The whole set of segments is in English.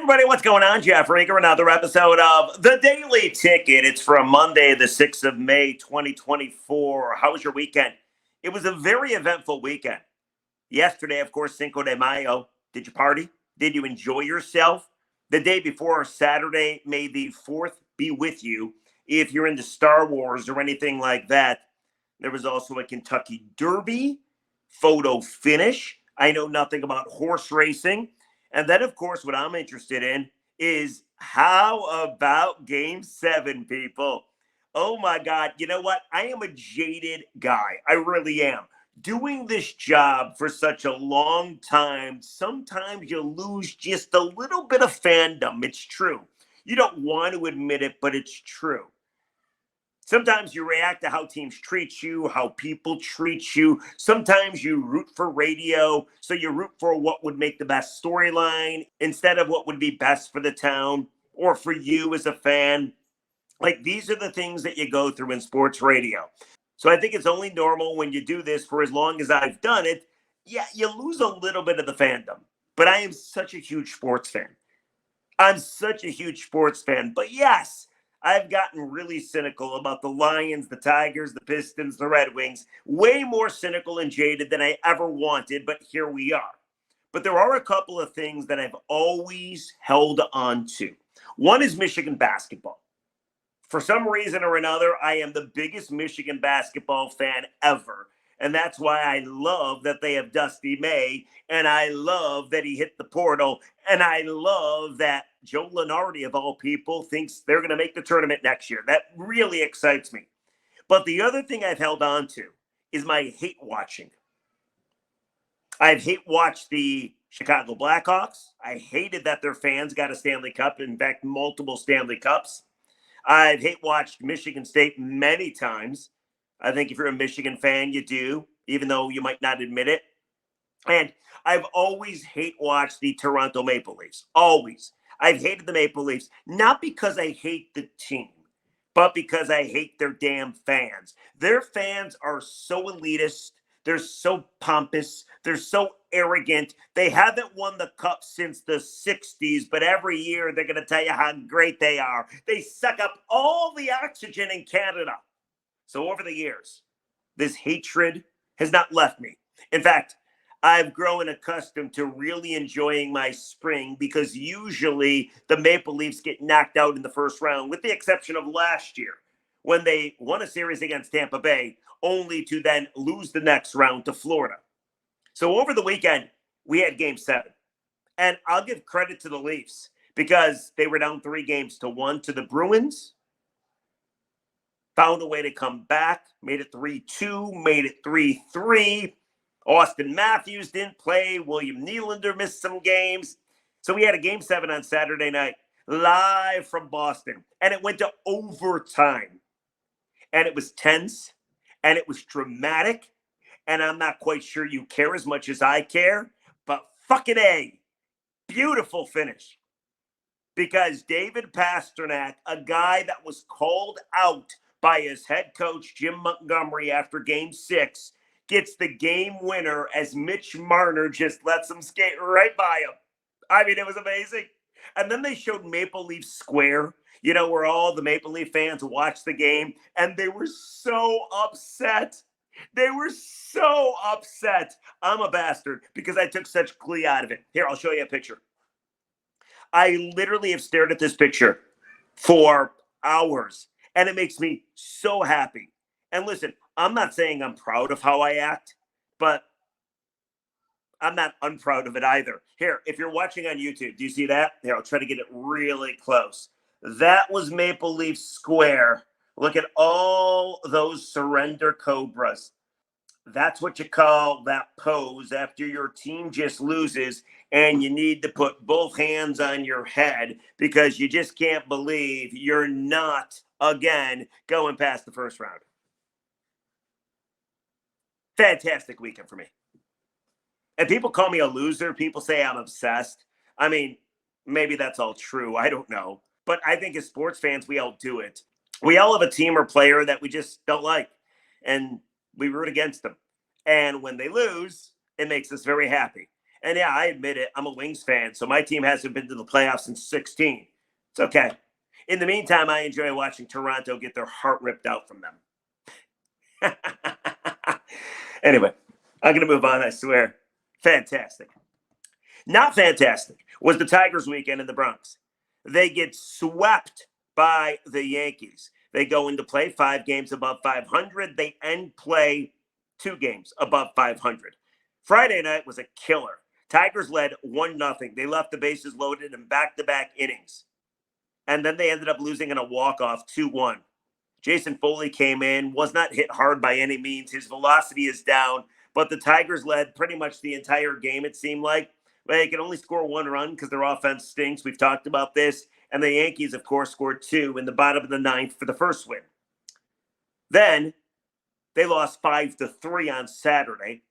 Everybody, what's going on? Jeff Rinker, another episode of The Daily Ticket. It's from Monday, the 6th of May, 2024. How was your weekend? It was a very eventful weekend. Yesterday, of course, Cinco de Mayo. Did you party? Did you enjoy yourself? The day before, Saturday, May the 4th be with you. If you're into Star Wars or anything like that, there was also a Kentucky Derby photo finish. I know nothing about horse racing. And then, of course, what I'm interested in is how about Game 7, people? Oh, my God. You know what? I am a jaded guy. I really am. Doing this job for such a long time, sometimes you lose just a little bit of fandom. It's true. You don't want to admit it, but it's true. Sometimes you react to how teams treat you, how people treat you. Sometimes you root for radio, so you root for what would make the best storyline instead of what would be best for the town or for you as a fan. Like, these are the things that you go through in sports radio. So I think it's only normal when you do this for as long as I've done it. Yeah, you lose a little bit of the fandom. But I am such a huge sports fan. I'm such a huge sports fan. But yes, I've gotten really cynical about the Lions, the Tigers, the Pistons, the Red Wings. Way more cynical and jaded than I ever wanted, but here we are. But there are a couple of things that I've always held on to. One is Michigan basketball. For some reason or another, I am the biggest Michigan basketball fan ever. And that's why I love that they have Dusty May, and I love that he hit the portal, and I love that Joe Lunardi, of all people, thinks they're going to make the tournament next year. That really excites me. But the other thing I've held on to is my hate watching. I've hate watched the Chicago Blackhawks. I hated that their fans got a Stanley Cup, in fact, multiple Stanley Cups. I've hate watched Michigan State many times. I think if you're a Michigan fan, you do, even though you might not admit it. And I've always hate watched the Toronto Maple Leafs. Always. I've hated the Maple Leafs, not because I hate the team, but because I hate their damn fans. Their fans are so elitist. They're so pompous. They're so arrogant. They haven't won the cup since the 60s, but every year they're going to tell you how great they are. They suck up all the oxygen in Canada. So over the years, this hatred has not left me. In fact, I've grown accustomed to really enjoying my spring because usually the Maple Leafs get knocked out in the first round, with the exception of last year when they won a series against Tampa Bay, only to then lose the next round to Florida. So over the weekend, we had Game 7. And I'll give credit to the Leafs because they were down 3-1 to the Bruins. Found a way to come back, made it 3-2, made it 3-3. Austin Matthews didn't play. William Nylander missed some games. So we had a Game 7 on Saturday night, live from Boston. And it went to overtime. And it was tense. And it was dramatic. And I'm not quite sure you care as much as I care. But fucking A, beautiful finish. Because David Pastrnak, a guy that was called out by his head coach, Jim Montgomery, after Game 6, gets the game winner as Mitch Marner just lets him skate right by him. I mean, it was amazing. And then they showed Maple Leaf Square, where all the Maple Leaf fans watched the game, and they were so upset. They were so upset. I'm a bastard because I took such glee out of it. Here, I'll show you a picture. I literally have stared at this picture for hours. And it makes me so happy. And listen, I'm not saying I'm proud of how I act, but I'm not unproud of it either. Here, if you're watching on YouTube, do you see that? Here, I'll try to get it really close. That was Maple Leaf Square. Look at all those surrender cobras. That's what you call that pose after your team just loses and you need to put both hands on your head because you just can't believe you're not, again, going past the first round. Fantastic weekend for me. And people call me a loser. People say I'm obsessed. I mean, maybe that's all true. I don't know. But I think as sports fans, we all do it. We all have a team or player that we just don't like. And we root against them. And when they lose, it makes us very happy. And yeah, I admit it. I'm a Wings fan, so my team hasn't been to the playoffs since 16. It's okay. In the meantime, I enjoy watching Toronto get their heart ripped out from them. Anyway, I'm going to move on, I swear. Fantastic. Not fantastic was the Tigers weekend in the Bronx. They get swept by the Yankees. They go into play 5 games above 500. They end play 2 games above 500. Friday night was a killer. Tigers led 1-0. They left the bases loaded in back-to-back innings. And then they ended up losing in a walk-off 2-1. Jason Foley came in, was not hit hard by any means. His velocity is down, but the Tigers led pretty much the entire game, it seemed like. They could only score 1 run because their offense stinks. We've talked about this. And the Yankees, of course, scored 2 in the bottom of the 9th for the first win. Then they lost 5-3 on Saturday.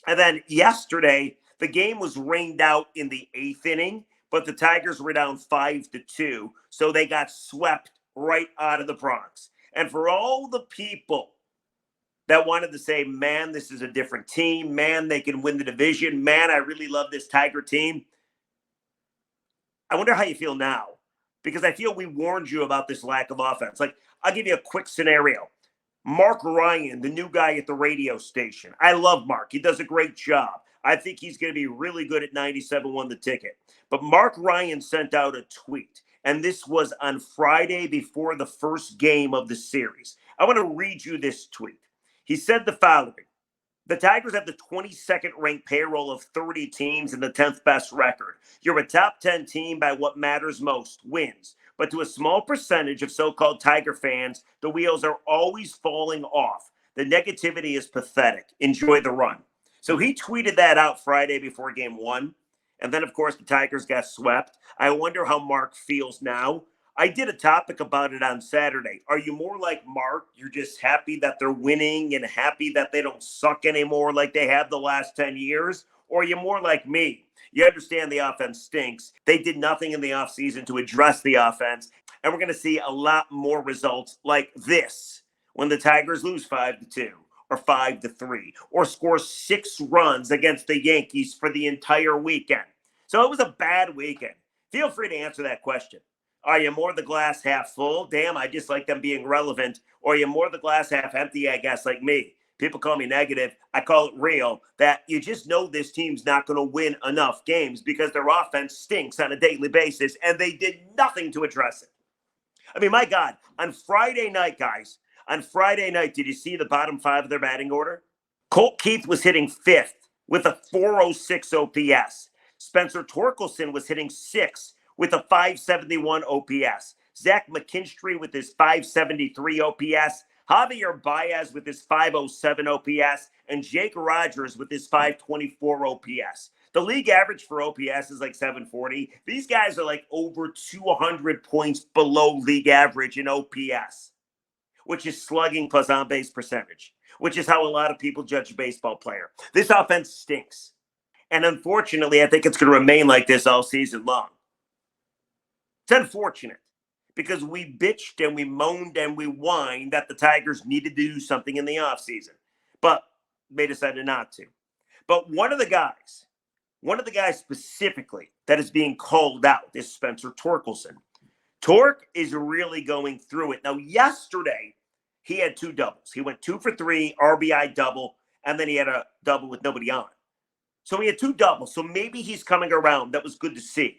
And then yesterday, the game was rained out in the 8th inning, but the Tigers were down 5-2. So they got swept right out of the Bronx. And for all the people that wanted to say, man, this is a different team. Man, they can win the division. Man, I really love this Tiger team. I wonder how you feel now, because I feel we warned you about this lack of offense. Like, I'll give you a quick scenario. Mark Ryan, the new guy at the radio station. I love Mark. He does a great job. I think he's going to be really good at 97.1 The Ticket. But Mark Ryan sent out a tweet, and this was on Friday before the first game of the series. I want to read you this tweet. He said the following: the Tigers have the 22nd ranked payroll of 30 teams and the 10th best record. You're a top 10 team by what matters most, wins. But to a small percentage of so-called Tiger fans, the wheels are always falling off. The negativity is pathetic. Enjoy the run. So he tweeted that out Friday before game 1. And then, of course, the Tigers got swept. I wonder how Mark feels now. I did a topic about it on Saturday. Are you more like Mark? You're just happy that they're winning and happy that they don't suck anymore like they have the last 10 years? Or are you more like me? You understand the offense stinks. They did nothing in the offseason to address the offense. And we're going to see a lot more results like this when the Tigers lose 5-2 or 5-3 or score 6 runs against the Yankees for the entire weekend. So it was a bad weekend. Feel free to answer that question. Are you more the glass half full? Damn, I just like them being relevant. Or are you more the glass half empty, I guess, like me? People call me negative. I call it real, that you just know this team's not going to win enough games because their offense stinks on a daily basis, and they did nothing to address it. I mean, my God, on Friday night, guys, on Friday night, did you see the bottom 5 of their batting order? Colt Keith was hitting 5th with a 406 OPS. Spencer Torkelson was hitting 6th with a 571 OPS. Zach McKinstry with his 573 OPS. Javier Baez with his 507 OPS. And Jake Rogers with his 524 OPS. The league average for OPS is like 740. These guys are like over 200 points below league average in OPS, which is slugging plus on-base percentage, which is how a lot of people judge a baseball player. This offense stinks. And unfortunately, I think it's going to remain like this all season long. It's unfortunate because we bitched and we moaned and we whined that the Tigers needed to do something in the offseason, but they decided not to. But one of the guys specifically that is being called out is Spencer Torkelson. Tork is really going through it. Now, yesterday, he had 2 doubles. He went 2 for 3, RBI double, and then he had a double with nobody on. So he had 2 doubles. So maybe he's coming around. That was good to see.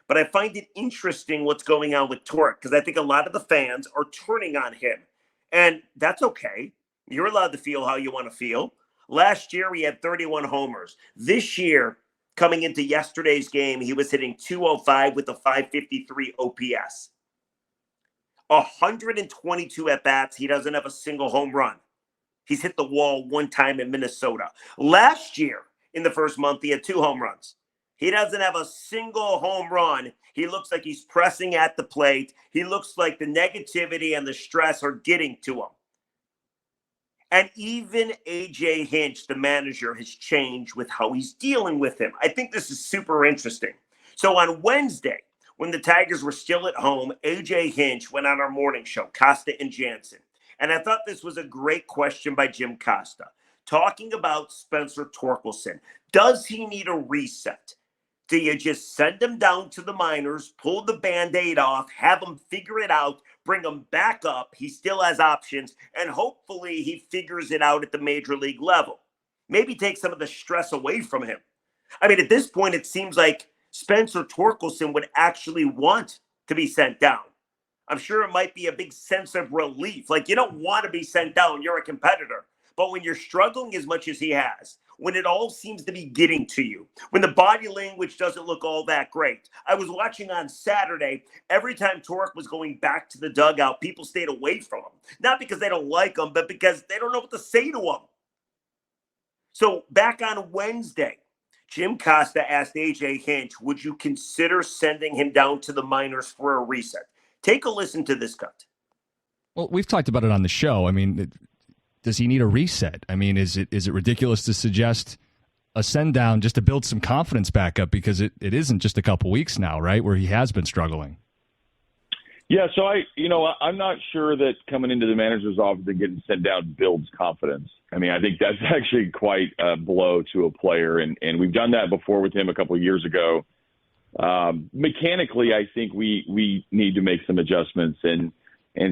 But I find it interesting what's going on with Tork because I think a lot of the fans are turning on him. And that's okay. You're allowed to feel how you want to feel. Last year, he had 31 homers. This year, coming into yesterday's game, he was hitting 205 with a 553 OPS. 122 at-bats. He doesn't have a single home run. He's hit the wall 1 time in Minnesota. Last year, in the first month, he had 2 home runs. He doesn't have a single home run. He looks like he's pressing at the plate. He looks like the negativity and the stress are getting to him. And even AJ Hinch, the manager, has changed with how he's dealing with him. I think this is super interesting. So on Wednesday, when the Tigers were still at home, AJ Hinch went on our morning show, Costa and Jansen. And I thought this was a great question by Jim Costa. talking about Spencer Torkelson. Does he need a reset? Do you just send him down to the minors, pull the Band-Aid off, have him figure it out, bring him back up? He still has options, and hopefully he figures it out at the major league level. Maybe take some of the stress away from him. I mean, at this point, it seems like Spencer Torkelson would actually want to be sent down. I'm sure it might be a big sense of relief. Like, you don't want to be sent down. You're a competitor. But when you're struggling as much as he has, when it all seems to be getting to you, when the body language doesn't look all that great. I was watching on Saturday, every time Tork was going back to the dugout, people stayed away from him. Not because they don't like him, but because they don't know what to say to him. So back on Wednesday, Jim Costa asked AJ Hinch, would you consider sending him down to the minors for a reset? Take a listen to this cut. Well, we've talked about it on the show. I mean, does he need a reset? I mean, is it ridiculous to suggest a send down just to build some confidence back up, because it isn't just a couple weeks now, right, where he has been struggling? Yeah, so I'm not sure that coming into the manager's office and getting sent down builds confidence. I mean, I think that's actually quite a blow to a player, and we've done that before with him a couple of years ago. Mechanically, I think we need to make some adjustments, and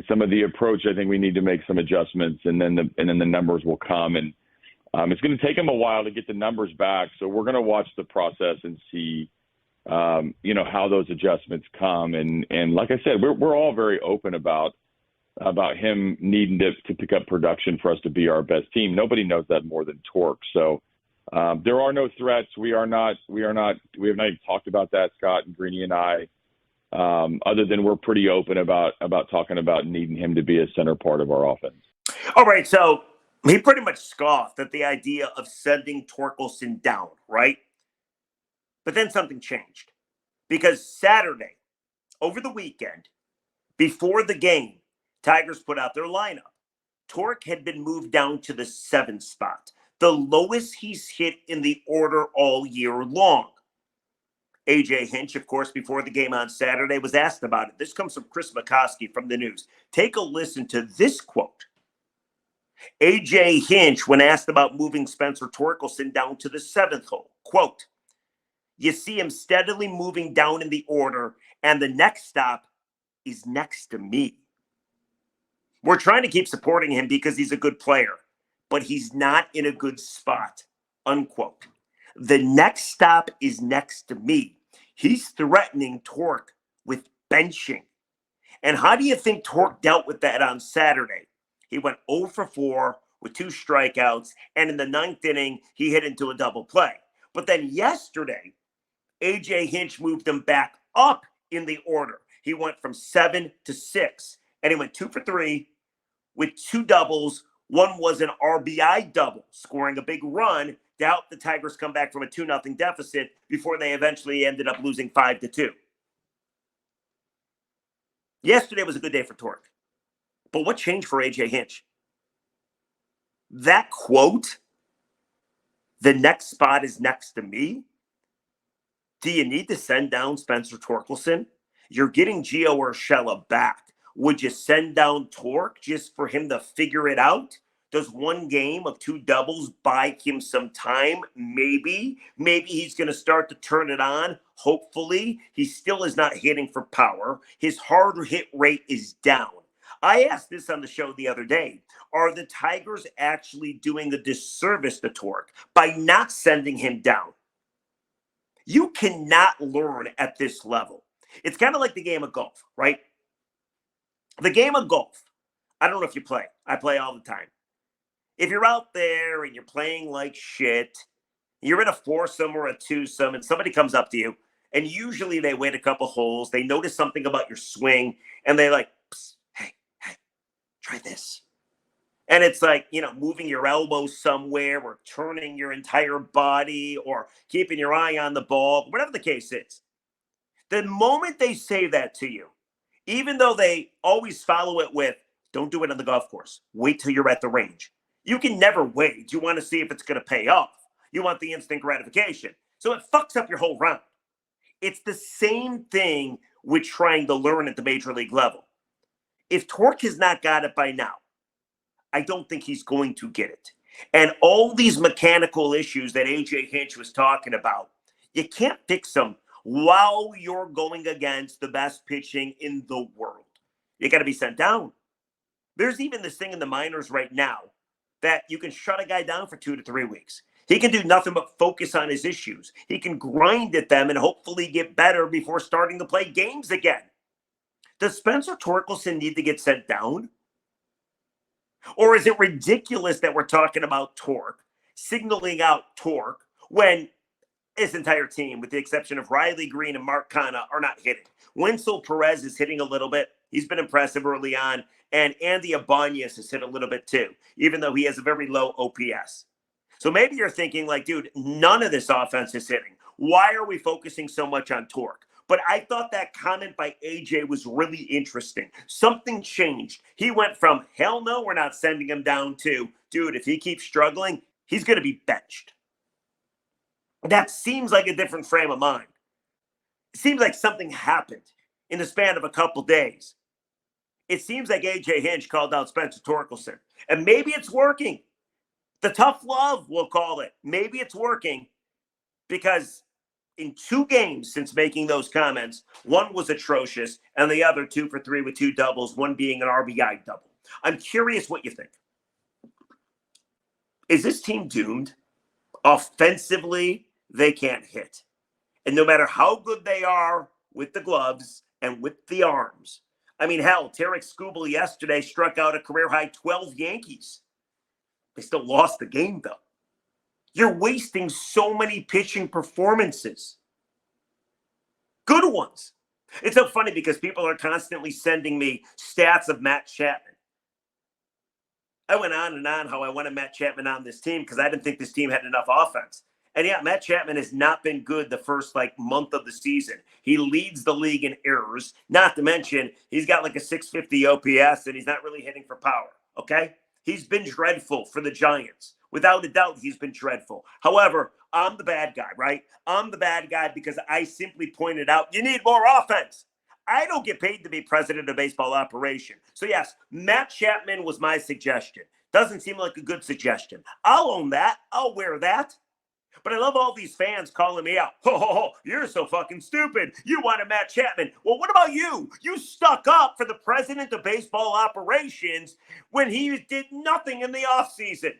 some of the approach, I think we need to make some adjustments, and then the numbers will come. And it's going to take him a while to get the numbers back. So we're going to watch the process and see, how those adjustments come. And like I said, we're all very open about him needing to pick up production for us to be our best team. Nobody knows that more than Tork. So there are no threats. We have not even talked about that, Scott and Greeny and I. Other than we're pretty open about talking about needing him to be a center part of our offense. All right, so he pretty much scoffed at the idea of sending Torkelson down, right? But then something changed, because Saturday, over the weekend, before the game, Tigers put out their lineup. Tork had been moved down to the 7th spot, the lowest he's hit in the order all year long. AJ Hinch, of course, before the game on Saturday, was asked about it. This comes from Chris McCoskey from the News. Take a listen to this quote. AJ Hinch, when asked about moving Spencer Torkelson down to the 7th hole, quote, you see him steadily moving down in the order, and the next stop is next to me. We're trying to keep supporting him because he's a good player, but he's not in a good spot, unquote. The next stop is next to me. He's threatening Tork with benching. And how do you think Tork dealt with that on Saturday? He went 0 for 4 with 2 strikeouts, and in the 9th inning, he hit into a double play. But then yesterday, AJ Hinch moved him back up in the order. He went from 7 to 6, and he went 2 for 3 with 2 doubles. One was an RBI double, scoring a big run to help the Tigers come back from a 2-0 deficit before they eventually ended up losing 5-2. Yesterday was a good day for Tork. But what changed for AJ Hinch? That quote, the next spot is next to me. Do you need to send down Spencer Torkelson? You're getting Gio Urshela back. Would you send down Tork just for him to figure it out? Does one game of 2 doubles buy him some time? Maybe. Maybe he's going to start to turn it on. Hopefully. He still is not hitting for power. His hard hit rate is down. I asked this on the show the other day. Are the Tigers actually doing a disservice to Tork by not sending him down? You cannot learn at this level. It's kind of like the game of golf, right? The game of golf, I don't know if you play. I play all the time. If you're out there and you're playing like shit, you're in a foursome or a twosome, and somebody comes up to you, and usually they wait a couple holes, they notice something about your swing, and they like, hey, try this. And it's like, moving your elbow somewhere or turning your entire body or keeping your eye on the ball, whatever the case is. The moment they say that to you, even though they always follow it with, don't do it on the golf course. Wait till you're at the range. You can never wait. You want to see if it's going to pay off. You want the instant gratification. So it fucks up your whole round. It's the same thing with trying to learn at the major league level. If Tork has not got it by now, I don't think he's going to get it. And all these mechanical issues that AJ Hinch was talking about, you can't fix them while you're going against the best pitching in the world. You got to be sent down. There's even this thing in the minors right now that you can shut a guy down for 2 to 3 weeks. He can do nothing but focus on his issues. He can grind at them and hopefully get better before starting to play games again. Does Spencer Torkelson need to get sent down? Or is it ridiculous that we're talking about Tork, signaling out Tork, when his entire team, with the exception of Riley Green and Mark Canha, are not hitting? Winsel Perez is hitting a little bit. He's been impressive early on. And Andy Ibanez has hit a little bit too, even though he has a very low OPS. So maybe you're thinking like, dude, none of this offense is hitting. Why are we focusing so much on Tork? But I thought that comment by AJ was really interesting. Something changed. He went from, hell no, we're not sending him down, to, dude, if he keeps struggling, he's going to be benched. That seems like a different frame of mind. It seems like something happened in the span of a couple days. It seems like AJ Hinch called out Spencer Torkelson. And maybe it's working. The tough love, we'll call it. Maybe it's working because in 2 games since making those comments, one was atrocious and the other 2 for 3 with 2 doubles, one being an RBI double. I'm curious what you think. Is this team doomed? Offensively, they can't hit. And no matter how good they are with the gloves and with the arms, I mean, hell, Tarek Skubal yesterday struck out a career-high 12 Yankees. They still lost the game, though. You're wasting so many pitching performances. Good ones. It's so funny because people are constantly sending me stats of Matt Chapman. I went on and on how I wanted Matt Chapman on this team because I didn't think this team had enough offense. And yeah, Matt Chapman has not been good the first month of the season. He leads the league in errors, not to mention he's got like a 650 OPS and he's not really hitting for power, okay? He's been dreadful for the Giants. Without a doubt, he's been dreadful. However, I'm the bad guy, right? I'm the bad guy because I simply pointed out you need more offense. I don't get paid to be president of baseball operation. So yes, Matt Chapman was my suggestion. Doesn't seem like a good suggestion. I'll own that. I'll wear that. But I love all these fans calling me out. Ho, ho, ho, you're so fucking stupid. You wanted Matt Chapman. Well, what about you? You stuck up for the president of baseball operations when he did nothing in the offseason.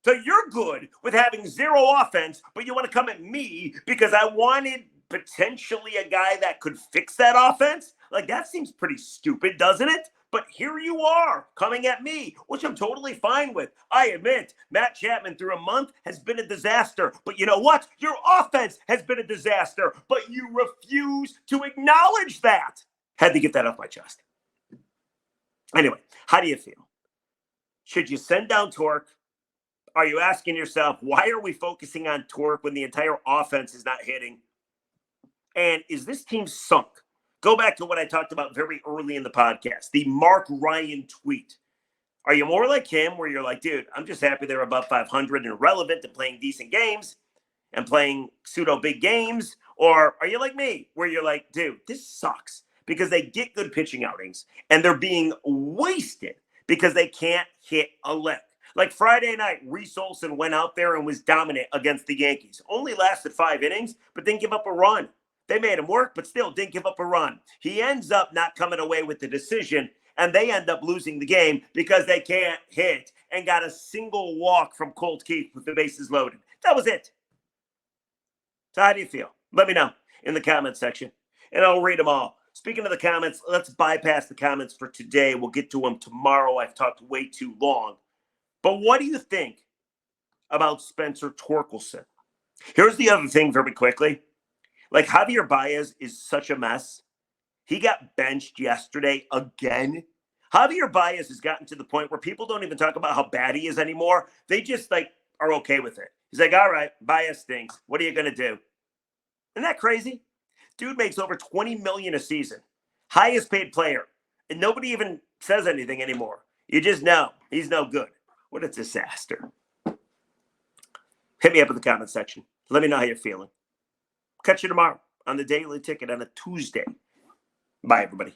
So you're good with having 0 offense, but you want to come at me because I wanted potentially a guy that could fix that offense? Like, that seems pretty stupid, doesn't it? But here you are coming at me, which I'm totally fine with. I admit, Matt Chapman through a month has been a disaster. But you know what? Your offense has been a disaster, but you refuse to acknowledge that. Had to get that off my chest. Anyway, how do you feel? Should you send down Tork? Are you asking yourself, why are we focusing on Tork when the entire offense is not hitting? And is this team sunk? Go back to what I talked about very early in the podcast, the Mark Ryan tweet. Are you more like him where you're like, dude, I'm just happy they're above 500 and relevant to playing decent games and playing pseudo big games? Or are you like me where you're like, dude, this sucks because they get good pitching outings and they're being wasted because they can't hit a lick? Like Friday night, Reese Olson went out there and was dominant against the Yankees. Only lasted 5 innings, but didn't give up a run. They made him work, but still didn't give up a run. He ends up not coming away with the decision, and they end up losing the game because they can't hit and got a single walk from Colt Keith with the bases loaded. That was it. So how do you feel? Let me know in the comments section, and I'll read them all. Speaking of the comments, let's bypass the comments for today. We'll get to them tomorrow. I've talked way too long. But what do you think about Spencer Torkelson? Here's the other thing very quickly. Like, Javier Baez is such a mess. He got benched yesterday again. Javier Baez has gotten to the point where people don't even talk about how bad he is anymore. They just, are okay with it. He's like, all right, Baez stinks. What are you going to do? Isn't that crazy? Dude makes over $20 million a season. Highest paid player. And nobody even says anything anymore. You just know he's no good. What a disaster. Hit me up in the comment section. Let me know how you're feeling. Catch you tomorrow on the Daily Ticket on a Tuesday. Bye, everybody.